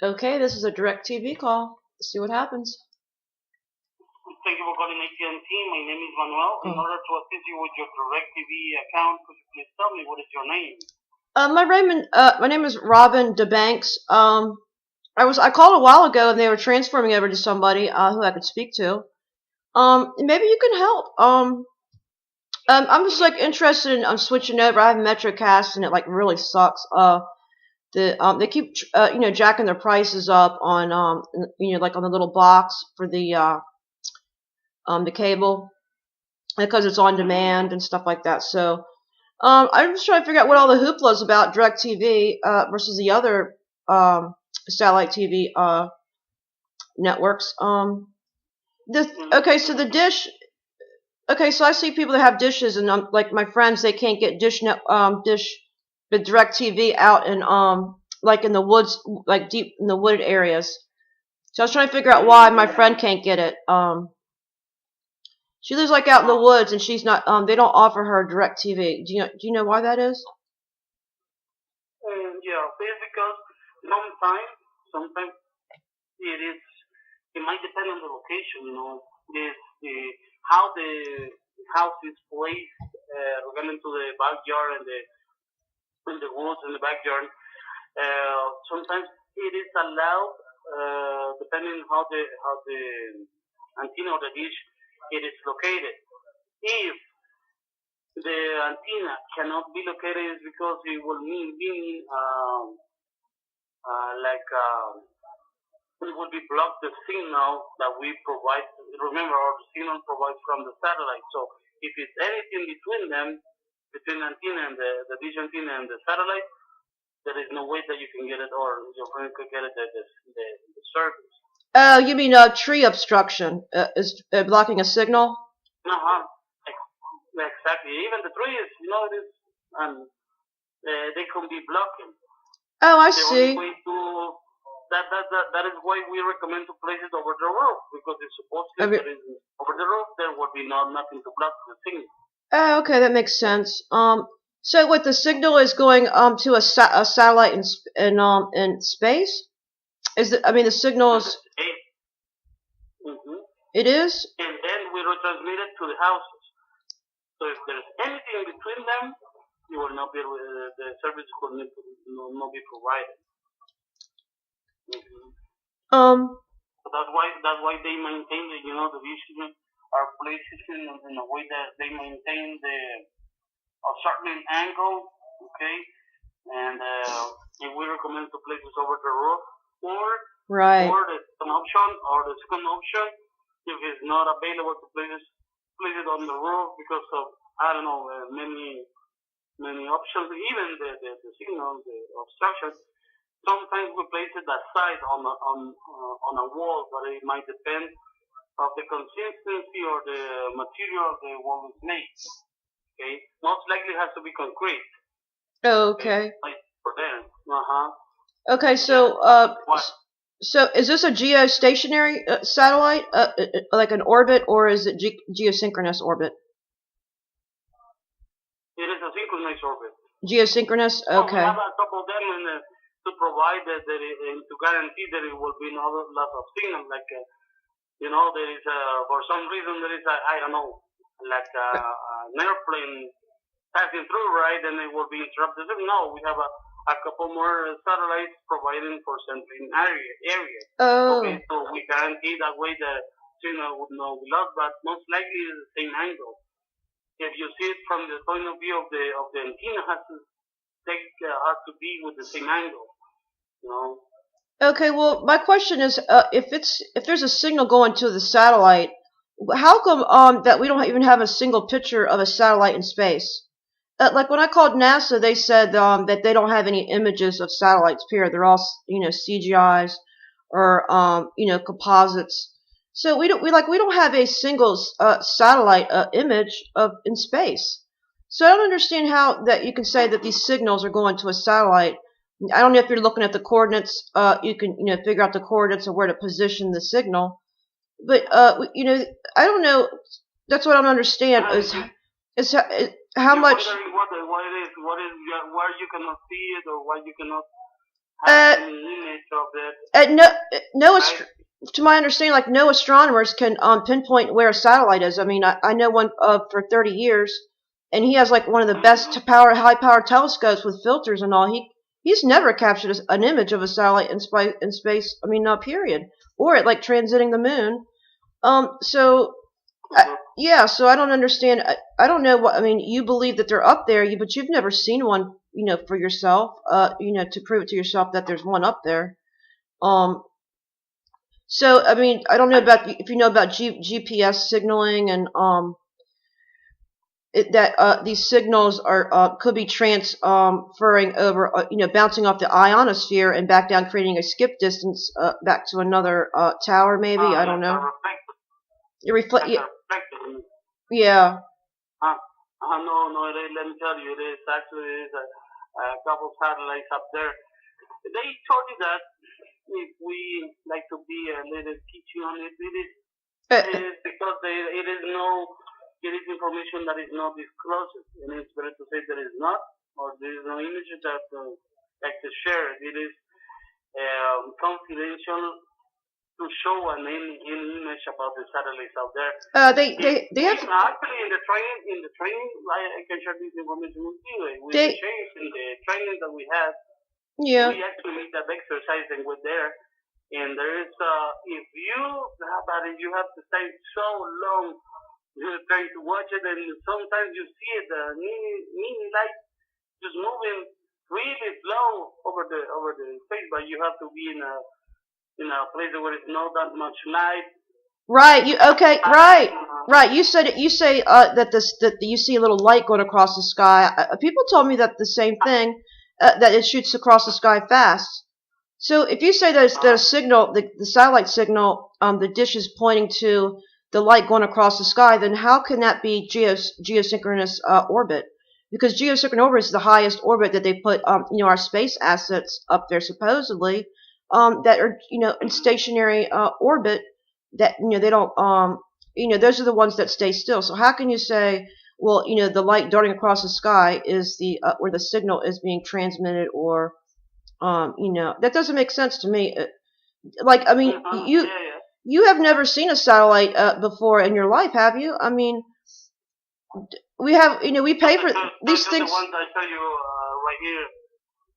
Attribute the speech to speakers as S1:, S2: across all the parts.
S1: Okay, this is a DIRECTTV call. Let's see what happens.
S2: Thank you for calling AT&T. My name is Manuel. In order to assist you with your DIRECTTV account, could you please tell me what is your name?
S1: My name is Robin DeBanks. I called a while ago and they were transferring over to somebody who I could speak to. Maybe you can help. I'm just like interested in switching over. I have MetroCast and it like really sucks. They keep jacking their prices up on like on the little box for the cable because it's on demand and stuff like that. So I'm just trying to figure out what all the hoopla is about DirecTV versus the other satellite TV networks. Okay, so the dish. Okay, so I see people that have dishes, and like my friends, they can't get dish the DirecTV out in like in the woods, like deep in the wooded areas. So I was trying to figure out why my friend can't get it. She lives like out in the woods, and she's not. They don't offer her DirecTV. Do you know why that is?
S2: Yeah, it's because sometimes it might depend on the location. How the house is placed regarding to the backyard and the woods in the backyard. Sometimes it is allowed depending how the antenna or the dish it is located. If the antenna cannot be located, it's because it will mean it will be blocked the signal that we provide. Remember, our signal provides from the satellite. So if it's anything between them, between the antenna and the dish antenna and the satellite, there is no way that you can get it or your friend could get it the service.
S1: Oh, you mean tree obstruction is blocking a signal?
S2: Exactly. Even the trees, it is, they can be blocking.
S1: Oh, I see.
S2: That is why we recommend to place it over the roof, because it's supposedly there is over the roof there would be nothing to block the signal.
S1: Oh, okay, that makes sense. So what the signal is going to a satellite in space? Is it? I mean, the signal is. It is.
S2: And then we retransmit it to the houses. So if there's anything between them, you will not be the service will not be provided. So that's why they maintain the dishes are placed in a way that they maintain a certain angle, okay, and if we recommend to place it over the roof or the second option if it's not available to place it on the roof because of many options, even the signal, the obstruction. Sometimes we place it aside on a wall, but it might depend of the consistency or the material the wall is made. Okay, most likely has to be concrete.
S1: Okay.
S2: For them.
S1: Okay, so so is this a geostationary satellite, like an orbit, or is it geosynchronous orbit?
S2: It is a synchronous orbit.
S1: Geosynchronous. Okay.
S2: We have a couple of them to provide to guarantee that it will be no loss of signal. Like there is for some reason there is an airplane passing through, right, and it will be interrupted. No, we have a couple more satellites providing for centering area.
S1: Oh.
S2: Okay, so we guarantee that way the signal would not be lost, but most likely it's the same angle. If you see it from the point of view of the antenna, has to be with the same angle.
S1: Okay, well, my question is, if there's a signal going to the satellite, how come that we don't even have a single picture of a satellite in space? Like when I called NASA, they said that they don't have any images of satellites. Period. They're all CGIs or composites. So we don't have a single satellite image in space. So I don't understand how that you can say that these signals are going to a satellite. I don't know if you're looking at the coordinates. You can figure out the coordinates of where to position the signal. But I don't know. That's what I don't understand is how much.
S2: What is why you cannot see it or why you cannot have
S1: Uh,
S2: any image of it,
S1: no,
S2: right?
S1: to my understanding, like no astronomers can pinpoint where a satellite is. I mean, I know one for 30 years, and he has like one of the best high power telescopes with filters and all. He's never captured an image of a satellite in space. I mean, period, or it like transiting the moon. So yeah, so I don't understand. I don't know what I mean. You believe that they're up there, but you've never seen one, for yourself. To prove it to yourself that there's one up there. Um, so I mean, I don't know about if you know about GPS signaling and that these signals are could be transferring over, bouncing off the ionosphere and back down, creating a skip distance back to another tower. Maybe I don't know. It reflect.
S2: Like a reflector.
S1: Yeah.
S2: No, let me tell you, it is actually a couple satellites up there. They told you that if we like to be a little teaching on it, it is because it is information that is not disclosed, and it's better to say there is not, or there is no image that like to share. It is confidential to show an image about the satellites out there.
S1: They have
S2: actually in the training I can share this information with you. With the shapes in the training that we had,
S1: yeah.
S2: we actually made that exercise and we're there. And there is if you have to stay so long trying to watch it, and sometimes you see it mini light just moving really slow over the space, but you have to be in a place where it's not that much light.
S1: Right. Right. You said it. You say that you see a little light going across the sky. People told me that the same thing, that it shoots across the sky fast. So if you say that a signal, the satellite signal, the dish is pointing to the light going across the sky, then how can that be geosynchronous orbit? Because geosynchronous orbit is the highest orbit that they put, our space assets up there supposedly, that are, in stationary orbit. That they don't, those are the ones that stay still. So how can you say, well, the light darting across the sky is the where the signal is being transmitted, or that doesn't make sense to me. Like, I mean, you have never seen a satellite before in your life, have you? I mean, we have, we pay for these things.
S2: The ones I show you right here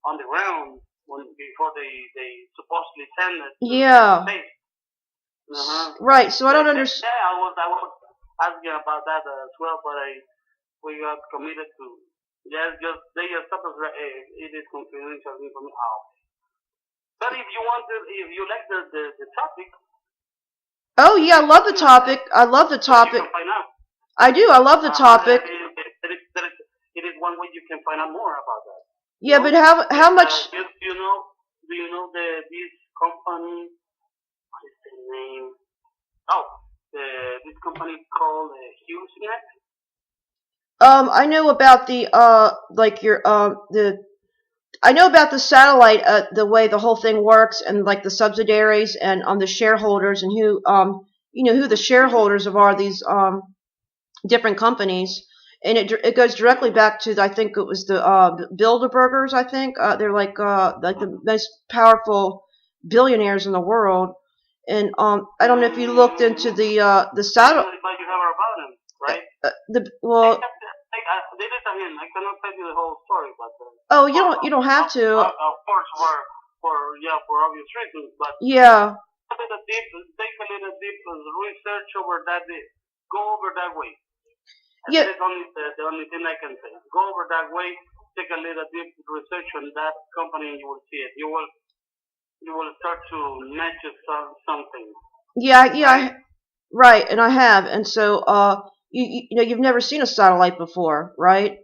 S2: on the ground before they supposedly send it to space.
S1: Right. So I don't understand.
S2: Yeah, I was asking about that as well, but we got committed to. They just stopped us. It is confidential information. But if you like the topic.
S1: Oh yeah, I love the topic. I love the topic.
S2: You can find out.
S1: I do. I love the topic.
S2: It is one way you can find out more about that.
S1: Yeah, but how much?
S2: Do you know this company? What is the name? This company called HughesNet.
S1: I know about the I know about the satellite, the way the whole thing works, and like the subsidiaries and the shareholders, and who who the shareholders are these different companies, and it goes directly back to, I think it was the Bilderbergers. I think they're like the most powerful billionaires in the world. And I don't know if you looked into the satellite.
S2: But you have about them, right? They did a hint. I cannot tell you the whole story, but
S1: you don't have to.
S2: Of course, for obvious reasons, but
S1: yeah.
S2: Take a little deep research over that. Go over that way.
S1: Yeah.
S2: That's the only thing I can say. Go over that way. Take a little deep research on that company, and you will see it. You will start to match something.
S1: Yeah, right, and I have, and so you've never seen a satellite before, right?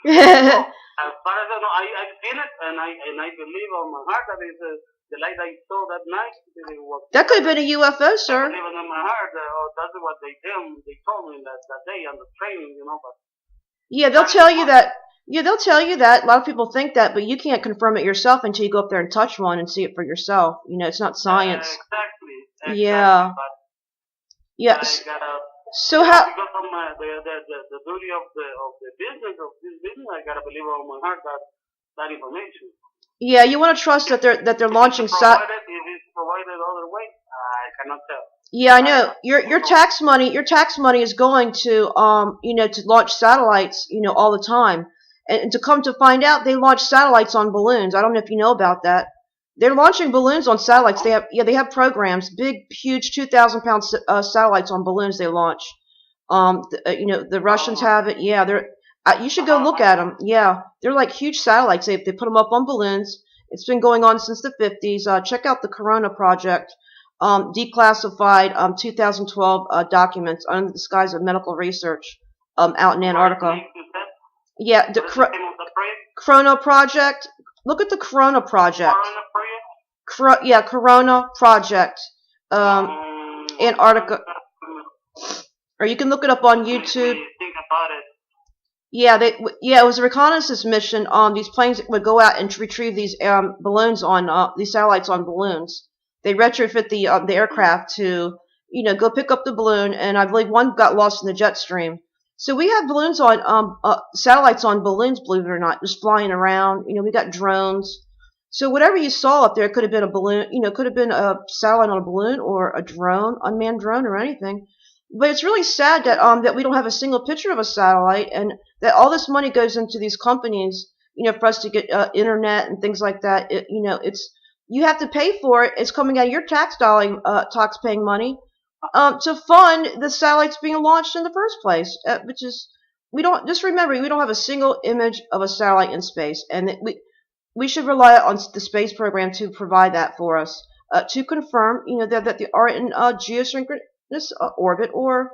S2: As far as I know, I've seen it, and I believe on my heart that is the light I saw that night.
S1: That could have been a UFO, sir.
S2: I believe in my heart. That's what they told me that day on the training, But
S1: yeah, they'll tell you that. Yeah, they'll tell you that. A lot of people think that, but you can't confirm it yourself until you go up there and touch one and see it for yourself. It's not science.
S2: Exactly.
S1: Yeah. Yeah. So how?
S2: Because of the duty of this business, I gotta believe on my heart that information.
S1: Yeah, you want to trust that they're launching
S2: If it's provided other way, I cannot tell.
S1: Yeah, I
S2: I
S1: know. Your tax money is going to to launch satellites, all the time. And to come to find out, they launch satellites on balloons. I don't know if you know about that. They're launching balloons on satellites. They have programs, big, huge 2,000-pound satellites on balloons they launch. The Russians
S2: Oh.
S1: have it. Yeah, they're. You should go look at them. Yeah, they're like huge satellites. They put them up on balloons. It's been going on since the 50s. Check out the Corona project, declassified 2012 documents under the skies of medical research out in Antarctica. Yeah, the Corona project. Look at the Corona project. Yeah, Corona project, Antarctica. Or you can look it up on YouTube.
S2: Think about it.
S1: Yeah, it was a reconnaissance mission. These planes would go out and retrieve these balloons on these satellites on balloons. They retrofit the aircraft to go pick up the balloon, and I believe one got lost in the jet stream. So we have balloons on satellites on balloons, believe it or not, just flying around. We got drones. So whatever you saw up there could have been a balloon. Could have been a satellite on a balloon or a drone, unmanned drone, or anything. But it's really sad that we don't have a single picture of a satellite, and that all this money goes into these companies, for us to get internet and things like that. You have to pay for it. It's coming out of your tax paying money, to fund the satellites being launched in the first place. Which is, remember, we don't have a single image of a satellite in space, and we should rely on the space program to provide that for us, to confirm, that they are in geosynchronous orbit or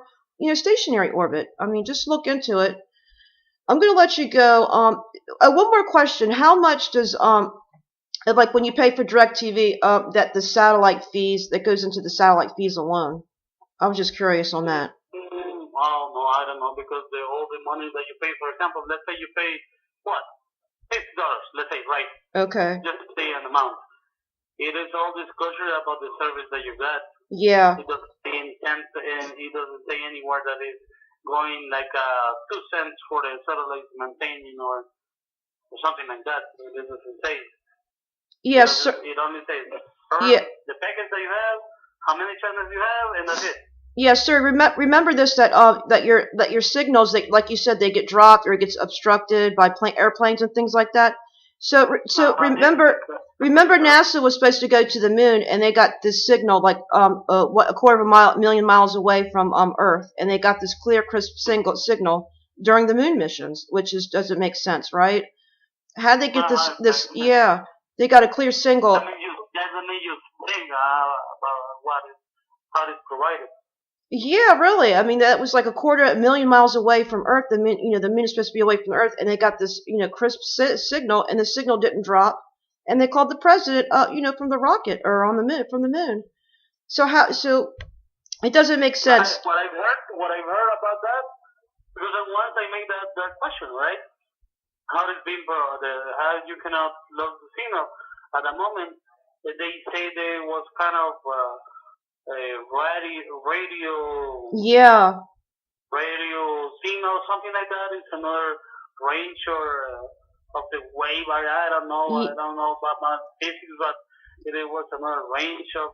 S1: stationary orbit. I mean, just look into it. I'm going to let you go. One more question: how much does like when you pay for DirecTV, that the satellite fees that goes into the satellite fees alone? I was just curious on that.
S2: Oh no, I don't know, because all the money that you pay, for example, let's say you pay what, $50, let's say, right?
S1: Okay.
S2: Just to say an amount. It is all disclosure about the service that you got.
S1: Yeah.
S2: It doesn't say in cents, and it doesn't say anywhere that it's going like 2 cents for the satellite maintaining or something like that. It doesn't say.
S1: Yes, sir.
S2: It only says the package that you have, how many channels you have, and that's it.
S1: Yes, sir. Remember this, that your signals, like you said, they get dropped or it gets obstructed by airplanes and things like that. So remember NASA was supposed to go to the moon, and they got this signal like a quarter of a million miles away from Earth, and they got this clear, crisp signal during the moon missions, which doesn't make sense, right? How they get this? Yeah, they got a clear signal.
S2: Doesn't make you think about how it's provided.
S1: Yeah, really. I mean, that was like a quarter of a million miles away from Earth. The moon is supposed to be away from the Earth, and they got this, crisp signal, and the signal didn't drop. And they called the president, from the rocket or on the moon, from the moon. So it doesn't make sense.
S2: What I've heard about that, because once I made that question, right? How it's been, how you cannot lose the signal at the moment? They say there was kind of radio.
S1: Yeah.
S2: Radio signal, something like that. It's another range of the wave. I don't know. I don't know about my physics, but it was another range of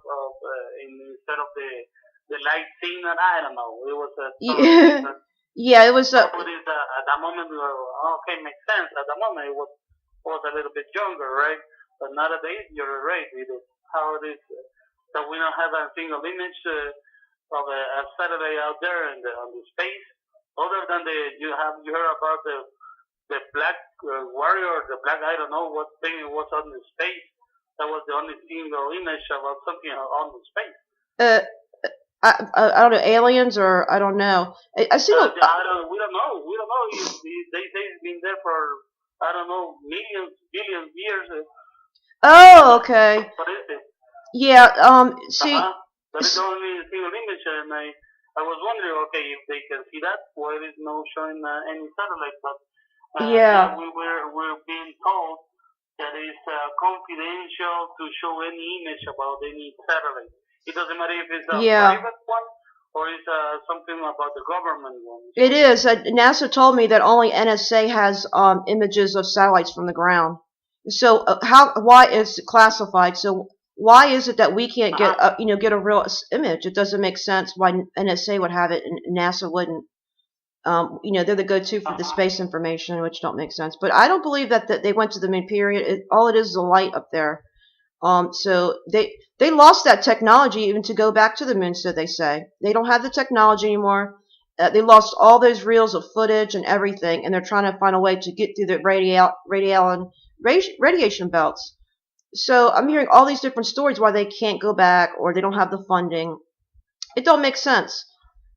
S2: instead of the light signal. I don't know. It was
S1: yeah, it was.
S2: At that moment, we were okay, makes sense. At the moment, it was a little bit younger, right? But nowadays, you're right. How it is. That we don't have a single image of a satellite out there on the space, other than you heard about the black warrior, the black, I don't know what thing it was on the space. That was the only single image about something on the space.
S1: I don't know, aliens, or I don't know. I see.
S2: We don't know. They say it's been there for, I don't know, millions, billions years.
S1: Oh, okay.
S2: What is it?
S1: Yeah, see.
S2: That is only a single image, and I was wondering, okay, if they can see that, why it is no showing any satellite, but
S1: yeah,
S2: we're being told that it's confidential to show any image about any satellite. It doesn't matter if it's a private one or it's something about the government one.
S1: It is. NASA told me that only NSA has images of satellites from the ground. So why is it classified? So why is it that we can't get get a real image? It doesn't make sense why NSA would have it and NASA wouldn't. They're the go-to for the space information, which don't make sense. But I don't believe that they went to the moon. Period. All it is a light up there. So they lost that technology even to go back to the moon. So they say they don't have the technology anymore. They lost all those reels of footage and everything, and they're trying to find a way to get through the radiation belts. So I'm hearing all these different stories why they can't go back or they don't have the funding. It don't make sense.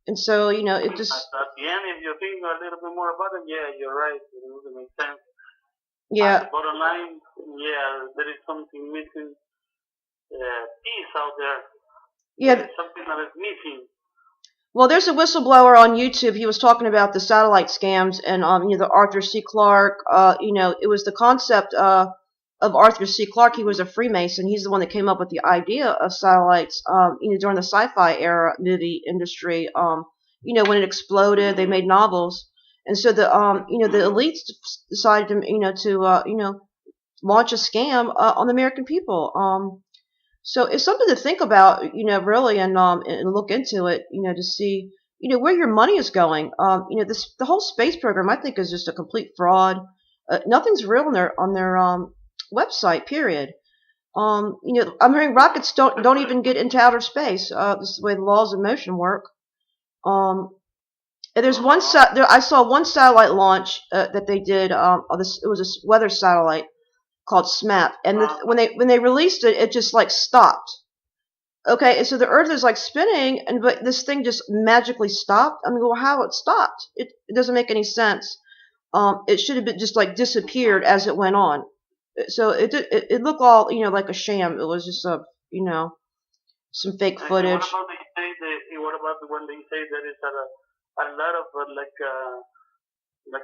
S1: And so, it just...
S2: At the end, if you think a little bit more about it, yeah, you're right. It doesn't make sense.
S1: Yeah.
S2: At the bottom line, yeah, there is something missing. Piece out there.
S1: Yeah.
S2: There's something that is missing.
S1: Well, there's a whistleblower on YouTube. He was talking about the satellite scams and the Arthur C. Clarke. It was the concept of Arthur C. Clarke. He was a Freemason. He's the one that came up with the idea of satellites. During the sci-fi era movie industry. When it exploded, they made novels, and so the elites decided to launch a scam on the American people. So it's something to think about, really, and look into it, to see, where your money is going. The whole space program, I think, is just a complete fraud. Nothing's real on their website. Period. I'm hearing rockets don't even get into outer space. This is the way the laws of motion work. And there's I saw one satellite launch that they did. It was a weather satellite called SMAP, and when they released it, it just like stopped. Okay, and so the Earth is like spinning, but this thing just magically stopped. I mean, well, how it stopped? It doesn't make any sense. It should have been just like disappeared as it went on. So it looked all like a sham. It was just some fake footage.
S2: What about when they say there is a lot of like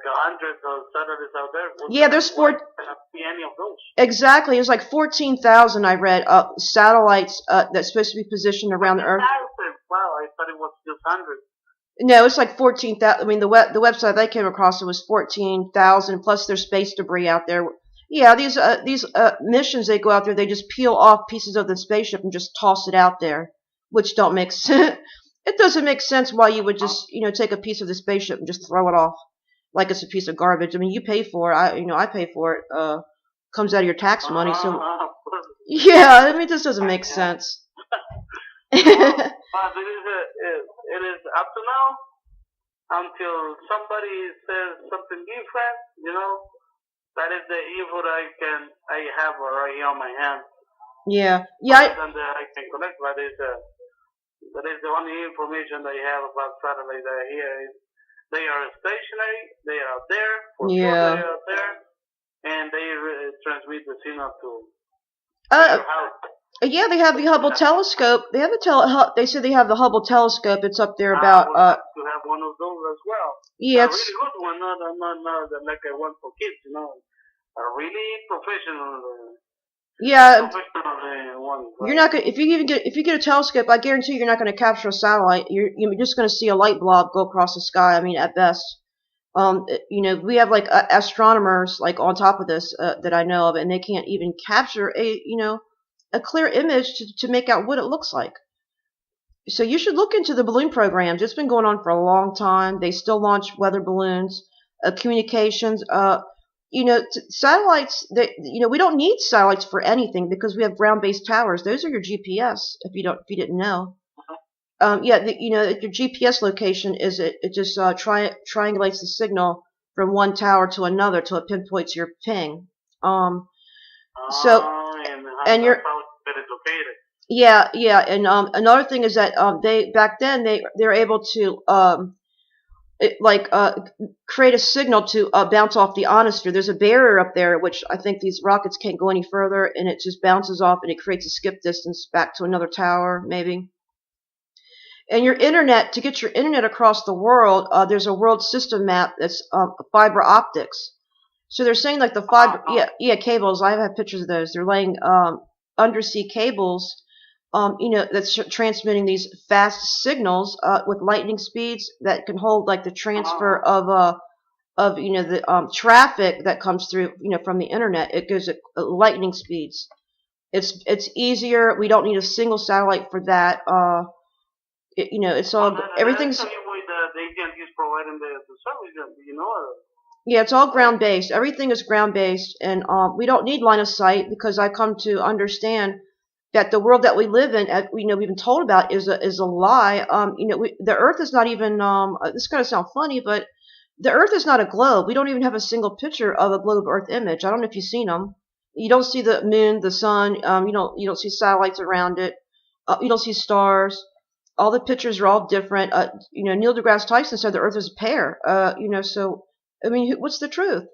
S2: hundreds of satellites out there?
S1: Yeah, there's
S2: any of those.
S1: Exactly. There's like 14,000 I read satellites that's supposed to be positioned around the Earth.
S2: Wow, I thought it was just hundreds.
S1: No, it's like 14,000. I mean, the website I came across, it was 14,000 plus there's space debris out there. Yeah, these missions, they go out there, they just peel off pieces of the spaceship and just toss it out there, which don't make sense. It doesn't make sense why you would just take a piece of the spaceship and just throw it off like it's a piece of garbage. I mean, you pay for it. I pay for it. Comes out of your tax money. So yeah, I mean, this doesn't make sense.
S2: It is up to now until somebody says something different. That is the evil I have right here on my hands.
S1: Yeah.
S2: I can collect. That is the only information that I have about satellites here. They are stationary. They are out there. For sure they are out there, and they transmit the signal to your house.
S1: Yeah, they have the Hubble telescope. They have they say they have the Hubble telescope. It's up there about.
S2: I would like to have one of those as well.
S1: Yeah,
S2: a really good one, not like a one for kids. A really professional.
S1: Yeah.
S2: One, right?
S1: You're not gonna if you get a telescope. I guarantee you're not going to capture a satellite. You're just going to see a light blob go across the sky. I mean, at best. We have like astronomers like on top of this that I know of, and they can't even capture a clear image to make out what it looks like. So you should look into the balloon programs. It's been going on for a long time. They still launch weather balloons, communications. Satellites. We don't need satellites for anything because we have ground-based towers. Those are your GPS. If you didn't know. Your GPS location is it just triangulates the signal from one tower to another till it pinpoints your ping. And you're
S2: located.
S1: Yeah, and another thing is that they back then they're able to create a signal to bounce off the ionosphere. There's a barrier up there, which I think these rockets can't go any further, and it just bounces off and it creates a skip distance back to another tower, maybe. And your internet, to get your internet across the world, there's a world system map that's fiber optics. So they're saying like the fiber, cables. I have pictures of those. They're laying undersea cables, that's transmitting these fast signals with lightning speeds that can hold like the transfer of of the traffic that comes through from the internet. It goes at lightning speeds. It's easier. We don't need a single satellite for that. It's
S2: Well,
S1: all
S2: that's
S1: everything's
S2: the way the AT&T is providing the service. You know,
S1: yeah, it's all
S2: right?
S1: ground based. Everything is ground based, and we don't need line of sight because I come to understand that the world that we live in, we've been told about, is a lie. The Earth is not even. This is gonna sound funny, but the Earth is not a globe. We don't even have a single picture of a globe Earth image. I don't know if you've seen them. You don't see the moon, the sun. You don't see satellites around it. You don't see stars. All the pictures are all different. Neil deGrasse Tyson said the Earth is a pear. So I mean, what's the truth?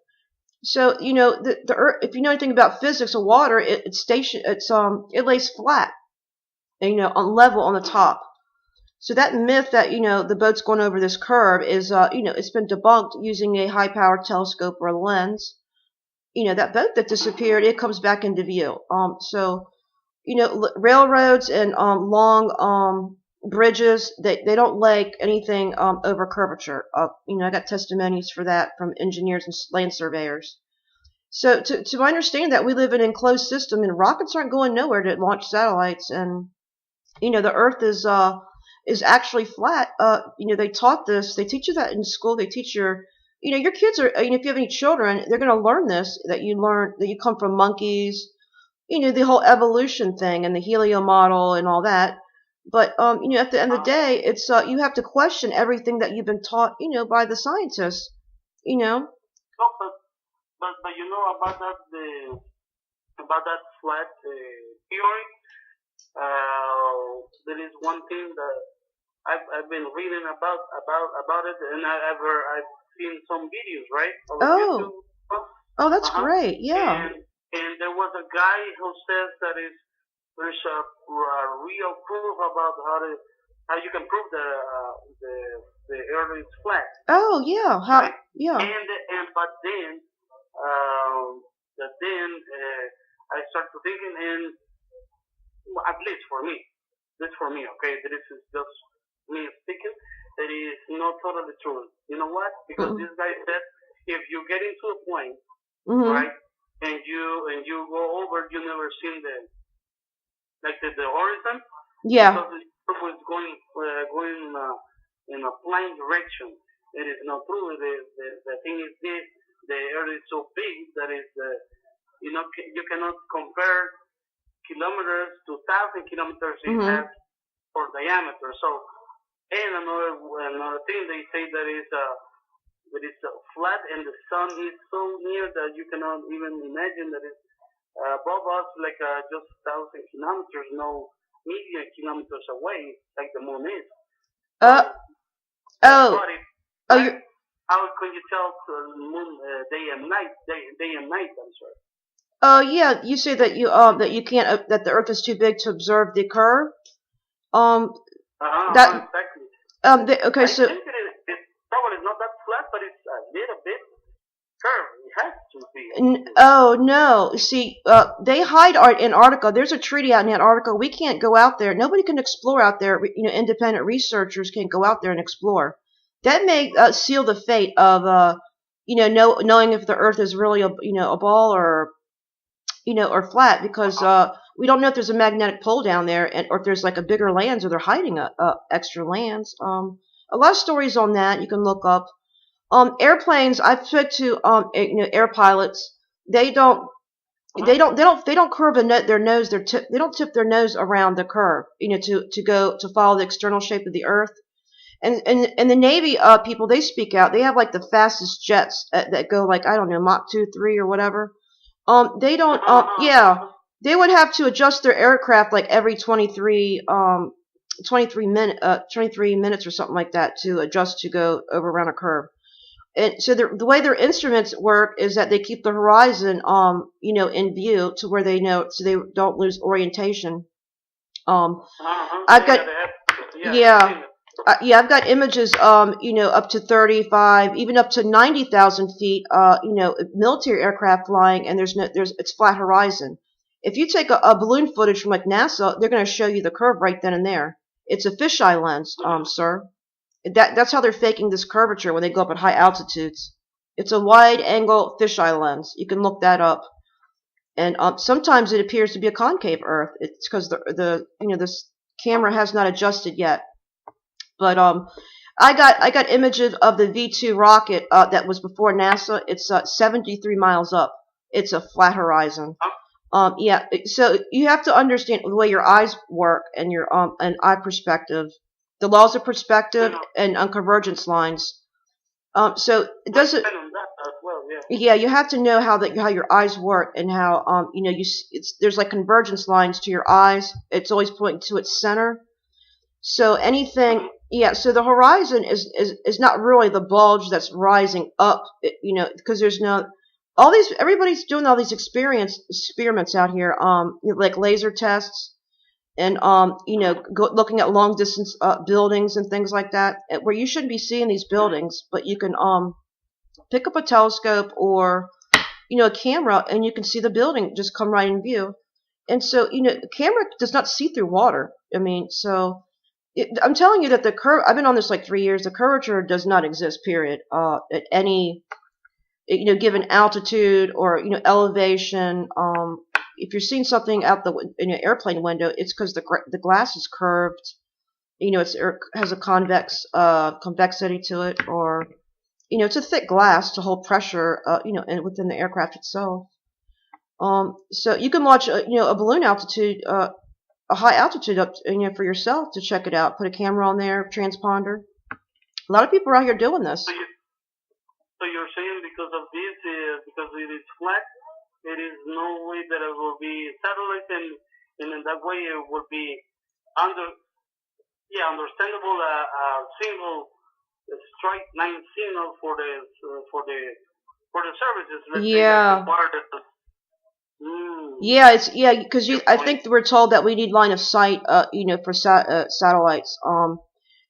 S1: So the Earth. If you know anything about physics of water, it lays flat, and, on level on the top. So that myth that the boat's going over this curve is it's been debunked using a high powered telescope or a lens. That boat that disappeared, it comes back into view. So railroads and long bridges, they don't like anything over curvature. I got testimonies for that from engineers and land surveyors. So to my understanding that we live in an enclosed system and rockets aren't going nowhere to launch satellites, and the Earth is actually flat. They taught this. They teach you that in school. They teach your kids are. If you have any children, they're going to learn this. That you come from monkeys. The whole evolution thing and the helio model and all that. But at the end of the day, it's you have to question everything that you've been taught, by the scientists.
S2: No, but you know about that flat theory. There is one thing that I've been reading about it, and I've seen some videos, right, on
S1: Oh,
S2: YouTube.
S1: oh, that's
S2: Uh-huh.
S1: great. Yeah.
S2: And there was a guy who says that there's a real proof about how you can prove the Earth is flat,
S1: Oh, yeah. How?
S2: right?
S1: Yeah.
S2: And but um, then I start to thinking, and at least for me, okay, this is just me speaking. It is not totally true. You know what? Because
S1: Mm-hmm.
S2: this guy said if you get into a plane,
S1: Mm-hmm.
S2: right, and you go over, you never seen the horizon
S1: Yeah.
S2: because the ship was going in a blind direction. It is not true. The thing is this: the Earth is so big that you cannot compare kilometers to 1,000 kilometers it
S1: Mm-hmm.
S2: has for diameter. So, and another thing they say that it's flat and the sun is so near that you cannot even imagine that it's above us, like just 1,000 kilometers, no million kilometers away, like the moon is.
S1: Uh.
S2: So that's
S1: Oh.
S2: what it,
S1: Oh.
S2: right? How can you tell the moon day and night? Day and night. I'm sorry.
S1: Oh, yeah. You say that you can't that the Earth is too big to observe the curve. Um. That.
S2: Exactly.
S1: Okay.
S2: I
S1: So.
S2: think it's probably not that flat, but it's a little bit curved. It has to be.
S1: Oh no! See, they hide Antarctica. There's a treaty out in Antarctica. We can't go out there. Nobody can explore out there. Independent researchers can't go out there and explore. That may seal the fate of knowing if the Earth is really a ball or flat, because we don't know if there's a magnetic pole down there, or if there's like a bigger lands, or they're hiding extra lands. A lot of stories on that you can look up. Airplanes. I've spoke to air pilots. They don't. They don't curve their nose. They don't tip their nose around the curve. To follow the external shape of the Earth. And the Navy people, they speak out. They have like the fastest jets that go like, I don't know, Mach 2, 3 or whatever. They don't. Yeah, they would have to adjust their aircraft like every 23 minutes or something like that to adjust to go over around a curve. And so the way their instruments work is that they keep the horizon, in view to where they know, so they don't lose orientation. I've got, yeah, I've got images, up to 35, even up to 90,000 feet, military aircraft flying, and it's flat horizon. If you take a balloon footage from like NASA, they're going to show you the curve right then and there. It's a fisheye lens, sir. That's how they're faking this curvature when they go up at high altitudes. It's a wide-angle fisheye lens. You can look that up. And sometimes it appears to be a concave Earth. It's because this camera has not adjusted yet. But I got images of the V2 rocket that was before NASA. It's 73 miles up. It's a flat horizon. Yeah. So you have to understand the way your eyes work and your and eye perspective, the laws of perspective and convergence lines. So it doesn't. Yeah, you have to know how your eyes work and how there's like convergence lines to your eyes. It's always pointing to its center. So anything, yeah. So the horizon is not really the bulge that's rising up, because there's no everybody's doing all these experiments out here, like laser tests and looking at long distance buildings and things like that, where you shouldn't be seeing these buildings, but you can pick up a telescope or a camera and you can see the building just come right in view. And so the camera does not see through water. I mean, so I'm telling you that the I've been on this like 3 years. The curvature does not exist. Period. At any given altitude or elevation. If you're seeing something out in an airplane window, it's because the glass is curved. It has a convexity to it, or it's a thick glass to hold pressure, and within the aircraft itself. So you can watch, a balloon altitude, a high altitude up, for yourself to check it out. Put a camera on there, transponder. A lot of people are out here doing this.
S2: So you're saying because of this, because it is flat, there is no way that it will be satellite, and in that way it will be understandable single straight line signal for the services.
S1: Yeah. Yeah, because I think we're told that we need line of sight, for satellites.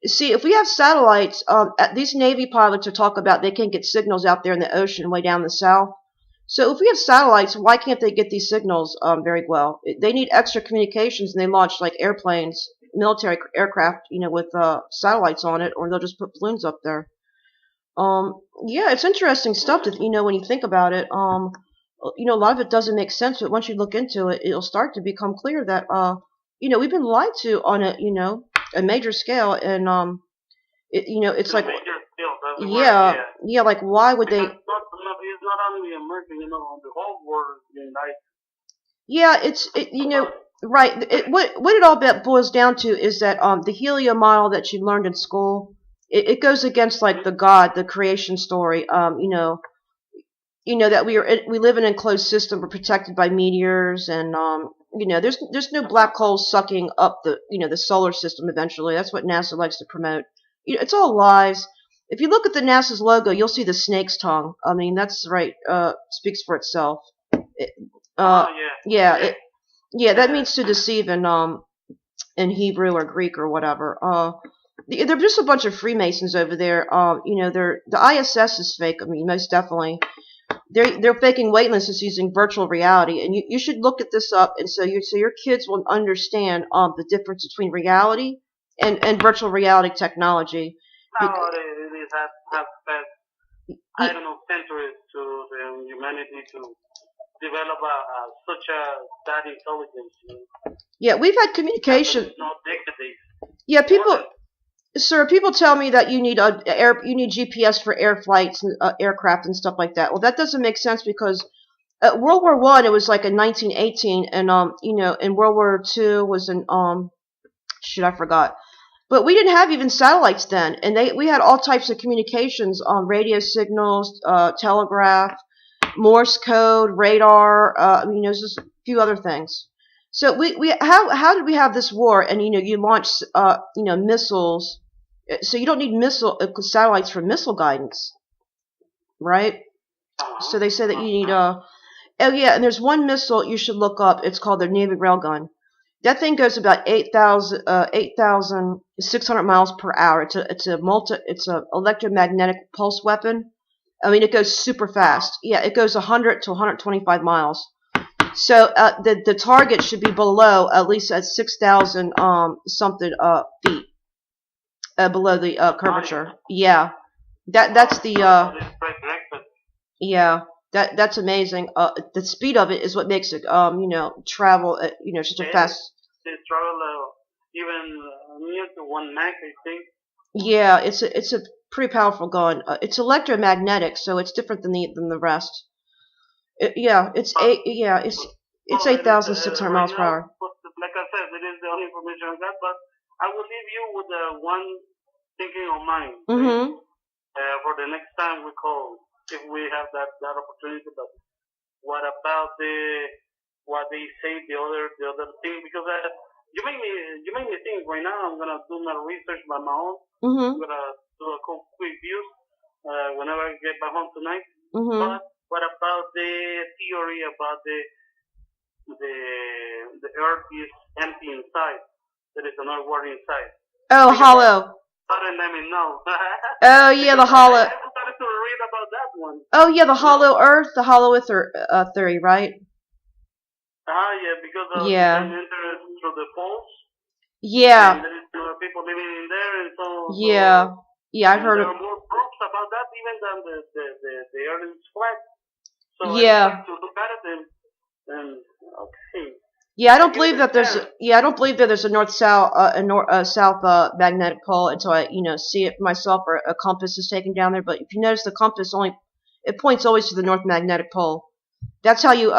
S1: See, if we have satellites, these Navy pilots are talking about they can get signals out there in the ocean way down the south. So if we have satellites, why can't they get these signals very well? They need extra communications, and they launch like airplanes, military aircraft, with satellites on it, or they'll just put balloons up there. Yeah, it's interesting stuff when you think about it. A lot of it doesn't make sense, but once you look into it, it'll start to become clear that we've been lied to on a major scale, and it's like, yeah, like why would they?
S2: It's not only America, the whole world,
S1: Yeah, right. What it all boils down to is that the Helio model that you learned in school, it goes against like the creation story. That we live in an enclosed system, we're protected by meteors, and there's no black holes sucking up the solar system eventually. That's what NASA likes to promote. It's all lies. If you look at the NASA's logo, you'll see the snake's tongue. I mean, that's right. Speaks for itself. That means to deceive in Hebrew or Greek or whatever. They're just a bunch of Freemasons over there. The ISS is fake. I mean, most definitely. They're faking weightlessness using virtual reality, and you should look at this up, and so your kids will understand the difference between reality and virtual reality technology.
S2: I don't know, centuries to the humanity to develop that intelligence.
S1: Yeah, we've had communication.
S2: Yeah,
S1: people tell me that you need GPS for air flights and aircraft and stuff like that. Well, that doesn't make sense because World War I, it was like in 1918, and and World War II was in I forgot. But we didn't have even satellites then, and we had all types of communications on radio signals, telegraph, Morse code, radar. There's just a few other things. So how did we have this war? And you launch missiles, so you don't need satellites for missile guidance, right? So they say that you need and there's one missile you should look up. It's called the Navy railgun. That thing goes about 8,600 miles per hour. It's a electromagnetic pulse weapon. I mean, it goes super fast. Yeah, it goes 100 to 125 miles. So the target should be below at least at 6,000 something feet below the curvature. Yeah, that's the. Yeah, that's amazing. The speed of it is what makes it, travel at, such a
S2: And
S1: fast.
S2: they travel even near to 1 Mach, I think.
S1: Yeah, it's a pretty powerful gun. It's electromagnetic, so it's different than the rest. Yeah, it's
S2: But
S1: eight. Yeah, it's
S2: well, it is
S1: 8,600
S2: right
S1: miles per
S2: now.
S1: hour.
S2: But like I said, it is the only information I got. But I will leave you with one thinking on mine. Okay?
S1: Mm-hmm.
S2: For the next time we call, if we have that opportunity. But what about what they say the other thing? Because you made me think right now. I'm gonna do my research by my own. I'm
S1: Mm-hmm.
S2: gonna do a quick views whenever I get back home tonight.
S1: Mm-hmm.
S2: But what about the theory about the the Earth is empty inside? There is another world inside.
S1: Oh,
S2: Think about it.
S1: hollow.
S2: Let me know.
S1: Oh yeah, the
S2: Because
S1: hollow.
S2: I started to read about that one.
S1: Oh yeah, the
S2: You know?
S1: hollow Earth, the hollow Earth theory, right?
S2: Yeah, because you can
S1: Yeah.
S2: enter through the poles, and
S1: Yeah.
S2: there is people living in there, and so
S1: Yeah. Yeah, I've
S2: and
S1: heard
S2: there
S1: of.
S2: are more proofs about that even than the Earth is flat. So I
S1: Yeah.
S2: start to look at it and okay,
S1: Yeah, I
S2: I
S1: don't
S2: give it
S1: believe
S2: a
S1: that there's.
S2: chance.
S1: Yeah, I don't believe that there's a north south south magnetic pole until I see it for myself or a compass is taken down there. But if you notice, the compass only it points always to the north magnetic pole. That's how you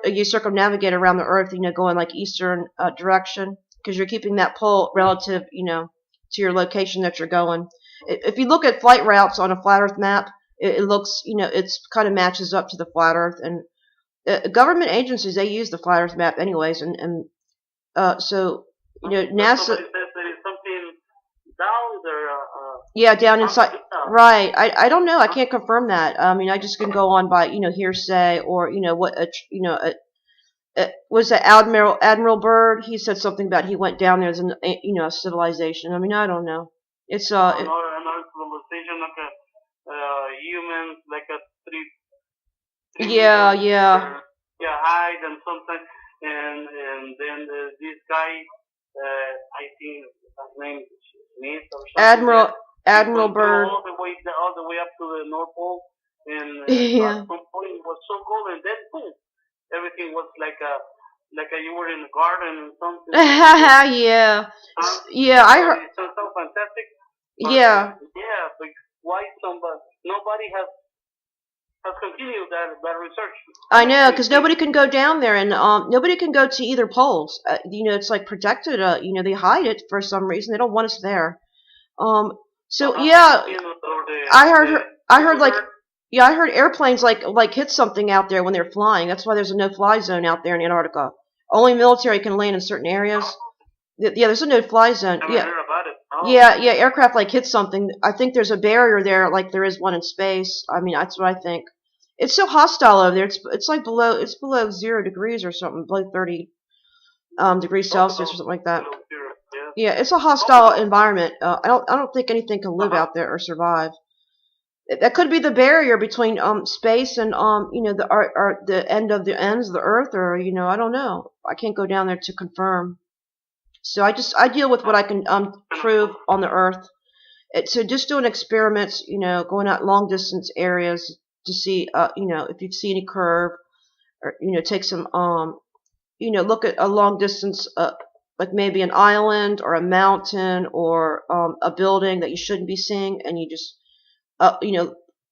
S1: you circumnavigate around the Earth. Going like eastern direction because you're keeping that pole relative, to your location that you're going. If you look at flight routes on a flat Earth map, it looks, it's kind of matches up to the flat Earth. And government agencies, they use the flat Earth map anyways, and so
S2: But
S1: NASA.
S2: somebody says there is something down there.
S1: Yeah, down inside.
S2: Yeah.
S1: Right. I don't know. I can't confirm that. I mean, I just can go on by hearsay or what was that Admiral Byrd? He said something about he went down there as a civilization. I mean, I don't know. It's
S2: Another civilization like a humans like a three
S1: yeah,
S2: meters
S1: yeah.
S2: yeah height and sometimes and then this guy I think his name is Smith or something. Yeah, he
S1: Admiral
S2: went through
S1: Byrd.
S2: all the way up to the North Pole and at
S1: Yeah.
S2: some point it was so cold and then boom everything was like you were in a garden and something.
S1: Yeah.
S2: Huh?
S1: Yeah, I
S2: So
S1: heard.
S2: it sounds so fantastic, but
S1: Yeah.
S2: yeah, but why nobody has continued that research.
S1: I know,
S2: Honestly,
S1: because nobody can go down there, and nobody can go to either poles. It's like protected. They hide it for some reason. They don't want us there. So yeah,
S2: or
S1: I heard. I heard like.
S2: governor.
S1: Yeah, I heard airplanes like hit something out there when they're flying. That's why there's a no-fly zone out there in Antarctica. Only military can land in certain areas. Yeah, there's a no-fly zone.
S2: Never
S1: Yeah,
S2: heard about it. Oh,
S1: yeah. Aircraft like hit something. I think there's a barrier there, like there is one in space. I mean, that's what I think. It's so hostile over there. It's like below 0 degrees or something, below 30 degrees Celsius or something like that.
S2: below zero. Yeah.
S1: Yeah, it's a
S2: Oh,
S1: hostile environment. I don't think anything can live out there or survive. That could be the barrier between space and the end of the ends of the Earth, or I don't know. I can't go down there to confirm. So I deal with what I can prove on the Earth. So just doing experiments, going out long distance areas to see if you see any curve, or take some look at a long distance, like maybe an island or a mountain or a building that you shouldn't be seeing, and you just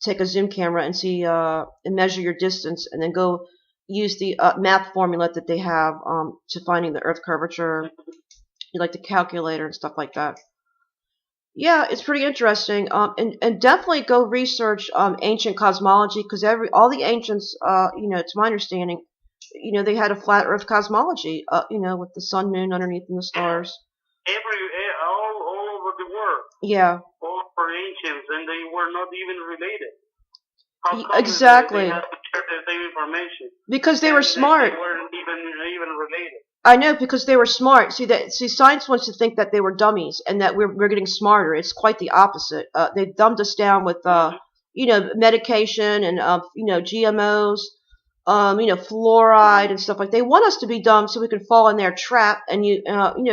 S1: take a zoom camera and see and measure your distance, and then go use the math formula that they have to finding the Earth curvature. You like the calculator and stuff like that. Yeah, it's pretty interesting. And definitely go research ancient cosmology, because all the ancients, to my understanding, they had a flat Earth cosmology. With the sun, moon underneath, and the stars.
S2: all over the world,
S1: Yeah.
S2: all for ancients, and they were not even related. How come they
S1: Exactly.
S2: had to share the same information?
S1: Because they
S2: And
S1: were smart.
S2: They weren't even related.
S1: I know, because they were smart. See, science wants to think that they were dummies and that we're getting smarter. It's quite the opposite. They've dumbed us down with medication and GMOs, fluoride and stuff like. They want us to be dumb so we can fall in their trap and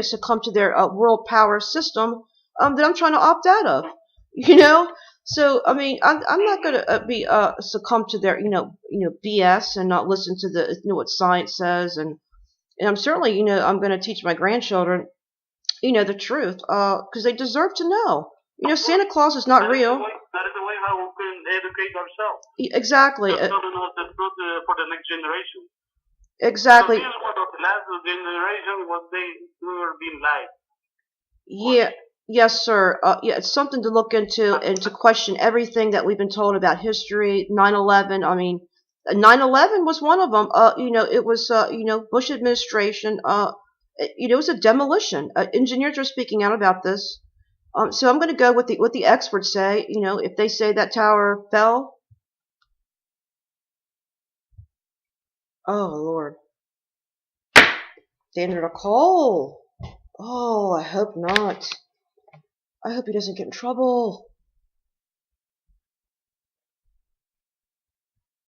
S1: succumb to their world power system that I'm trying to opt out of. So I mean, I'm not gonna be succumb to their BS and not listen to the what science says, and I'm certainly I'm gonna teach my grandchildren the truth because they deserve to know. Santa Claus is not real.
S2: That is the way how we can educate ourselves.
S1: Exactly.
S2: Just telling us the truth for the next generation.
S1: Exactly.
S2: So this is what the last generation was they were being lied.
S1: Yeah. Yes, sir. Yeah, it's something to look into and to question everything that we've been told about history. 9/11. I mean, 9/11 was one of them. It was Bush administration. It was a demolition. Engineers are speaking out about this. So I'm going to go with what the experts say. If they say that tower fell. Oh Lord. They entered a call. Oh, I hope not. I hope he doesn't get in trouble.